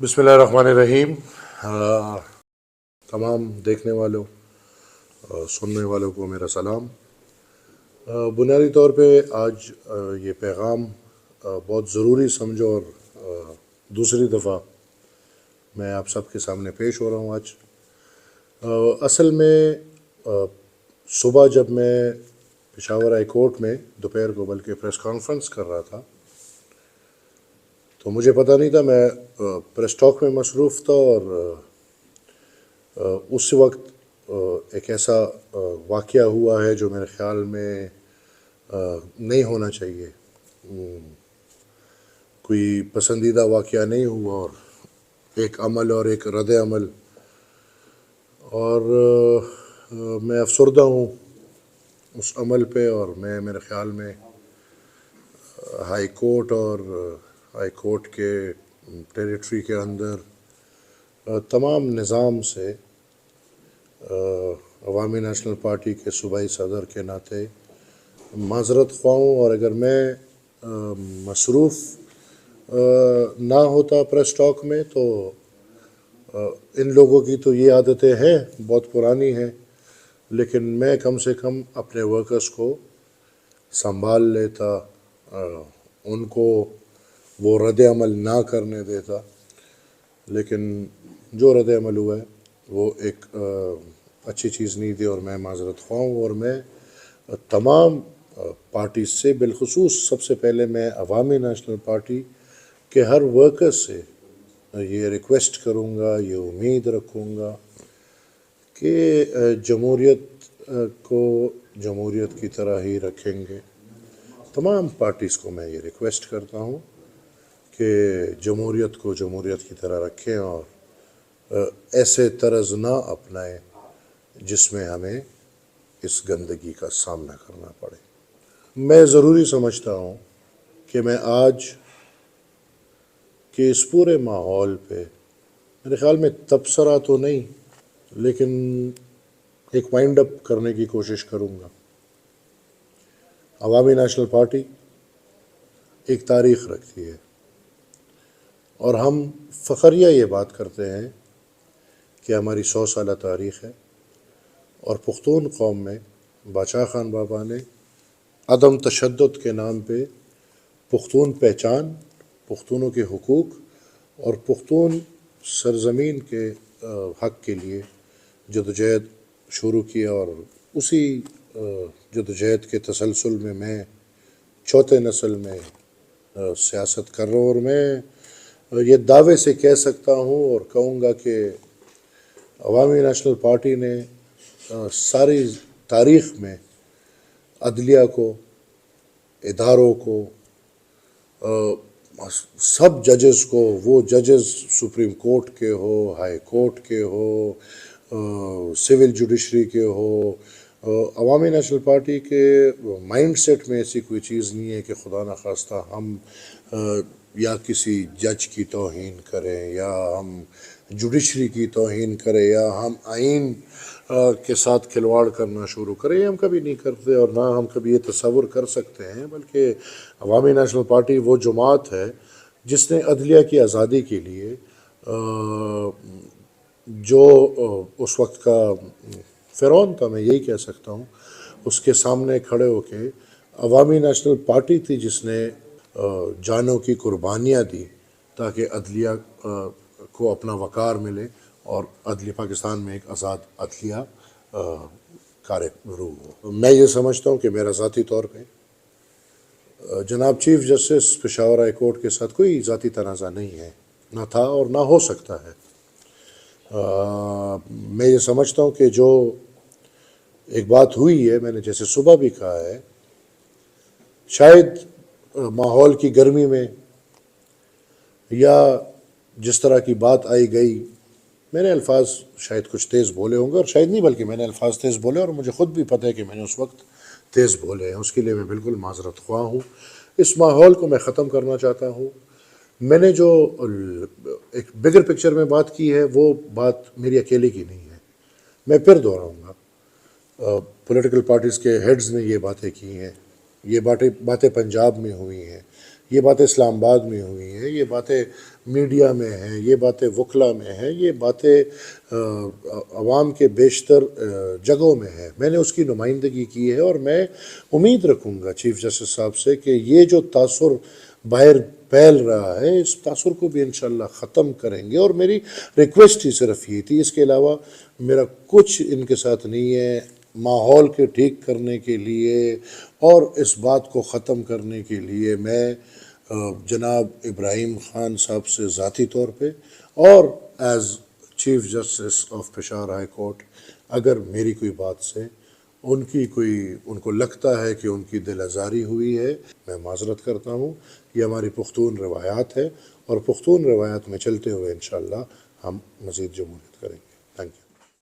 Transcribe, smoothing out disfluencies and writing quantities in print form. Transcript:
بسم اللہ الرحمن الرحیم۔ تمام دیکھنے والوں سننے والوں کو میرا سلام۔ بنیادی طور پہ آج یہ پیغام بہت ضروری سمجھو اور دوسری دفعہ میں آپ سب کے سامنے پیش ہو رہا ہوں آج۔ اصل میں صبح جب میں پشاور ہائی کورٹ میں دوپہر کو بلکہ پریس کانفرنس کر رہا تھا تو مجھے پتہ نہیں تھا، میں پریس ٹاک میں مصروف تھا اور اس وقت ایک ایسا واقعہ ہوا ہے جو میرے خیال میں نہیں ہونا چاہیے، کوئی پسندیدہ واقعہ نہیں ہوا، اور ایک عمل اور ایک رد عمل، اور میں افسردہ ہوں اس عمل پہ۔ اور میں میرے خیال میں ہائی کورٹ اور ہائی کورٹ کے ٹیریٹری کے اندر تمام نظام سے عوامی نیشنل پارٹی کے صوبائی صدر کے ناطے معذرت خواہ ہوں، اور اگر میں مصروف نہ ہوتا پریس ٹاک میں تو ان لوگوں کی تو یہ عادتیں ہیں، بہت پرانی ہیں، لیکن میں کم سے کم اپنے ورکرز کو سنبھال لیتا، ان کو وہ رد عمل نہ کرنے دیتا، لیکن جو رد عمل ہوا ہے وہ ایک اچھی چیز نہیں تھی، اور میں معذرت خواہ ہوں۔ اور میں تمام پارٹیز سے، بالخصوص سب سے پہلے میں عوامی نیشنل پارٹی کے ہر ورکر سے یہ ریکویسٹ کروں گا، یہ امید رکھوں گا کہ جمہوریت کو جمہوریت کی طرح ہی رکھیں گے۔ تمام پارٹیز کو میں یہ ریکویسٹ کرتا ہوں کہ جمہوریت کو جمہوریت کی طرح رکھیں اور ایسے طرز نہ اپنائیں جس میں ہمیں اس گندگی کا سامنا کرنا پڑے۔ میں ضروری سمجھتا ہوں کہ میں آج کے اس پورے ماحول پہ میرے خیال میں تبصرہ تو نہیں، لیکن ایک وائنڈ اپ کرنے کی کوشش کروں گا۔ عوامی نیشنل پارٹی ایک تاریخ رکھتی ہے، اور ہم فخریہ یہ بات کرتے ہیں کہ ہماری 100 سالہ تاریخ ہے، اور پختون قوم میں باچا خان بابا نے عدم تشدد کے نام پہ پختون پہچان، پختونوں کے حقوق اور پختون سرزمین کے حق کے لیے جدوجہد شروع کیا، اور اسی جدوجہد کے تسلسل میں میں چوتھے نسل میں سیاست کر رہا ہوں، اور میں یہ دعوے سے کہہ سکتا ہوں اور کہوں گا کہ عوامی نیشنل پارٹی نے ساری تاریخ میں عدلیہ کو، اداروں کو، سب ججز کو، وہ ججز سپریم کورٹ کے ہو، ہائی کورٹ کے ہو، سول جوڈیشری کے ہو، عوامی نیشنل پارٹی کے مائنڈ سیٹ میں ایسی کوئی چیز نہیں ہے کہ خدا نخواستہ ہم یا کسی جج کی توہین کریں، یا ہم جوڈیشری کی توہین کریں، یا ہم آئین کے ساتھ کھلواڑ کرنا شروع کریں۔ یہ ہم کبھی نہیں کرتے، اور نہ ہم کبھی یہ تصور کر سکتے ہیں، بلکہ عوامی نیشنل پارٹی وہ جماعت ہے جس نے عدلیہ کی آزادی کے لیے جو اس وقت کا فرعون تھا، میں یہی کہہ سکتا ہوں، اس کے سامنے کھڑے ہو کے عوامی نیشنل پارٹی تھی جس نے جانوں کی قربانیاں دی تاکہ عدلیہ کو اپنا وقار ملے، اور عدلیہ پاکستان میں ایک آزاد عدلیہ کارِ روح ہو۔ میں یہ سمجھتا ہوں کہ میرا ذاتی طور پہ جناب chief justice Peshawar high court کے ساتھ کوئی ذاتی تنازع نہیں ہے، نہ تھا اور نہ ہو سکتا ہے۔ میں یہ سمجھتا ہوں کہ جو ایک بات ہوئی ہے، میں نے جیسے صبح بھی کہا ہے، شاید ماحول کی گرمی میں یا جس طرح کی بات آئی گئی، میں نے الفاظ شاید کچھ تیز بولے ہوں گے، اور شاید نہیں بلکہ میں نے الفاظ تیز بولے، اور مجھے خود بھی پتہ ہے کہ میں نے اس وقت تیز بولے ہیں، اس کے لیے میں بالکل معذرت خواہ ہوں۔ اس ماحول کو میں ختم کرنا چاہتا ہوں۔ میں نے جو ایک بگر پکچر میں بات کی ہے، وہ بات میری اکیلے کی نہیں ہے، میں پھر دہراؤں گا۔ پولیٹیکل پارٹیز کے ہیڈز نے یہ باتیں کی ہیں، یہ باتیں پنجاب میں ہوئی ہیں، یہ باتیں اسلام آباد میں ہوئی ہیں، یہ باتیں میڈیا میں ہیں، یہ باتیں وکلا میں ہیں، یہ باتیں عوام کے بیشتر جگہوں میں ہیں۔ میں نے اس کی نمائندگی کی ہے، اور میں امید رکھوں گا چیف جسٹس صاحب سے کہ یہ جو تاثر باہر پھیل رہا ہے، اس تاثر کو بھی انشاءاللہ ختم کریں گے۔ اور میری ریکویسٹ ہی صرف یہ تھی، اس کے علاوہ میرا کچھ ان کے ساتھ نہیں ہے۔ ماحول کے ٹھیک کرنے کے لیے اور اس بات کو ختم کرنے کے لیے میں جناب ابراہیم خان صاحب سے ذاتی طور پہ اور as chief justice of Peshawar high court, اگر میری کوئی بات سے ان کو لگتا ہے کہ ان کی دل آزاری ہوئی ہے، میں معذرت کرتا ہوں۔ یہ ہماری پختون روایات ہے، اور پختون روایات میں چلتے ہوئے انشاءاللہ ہم مزید جمہوریت کریں گے۔ Thank you.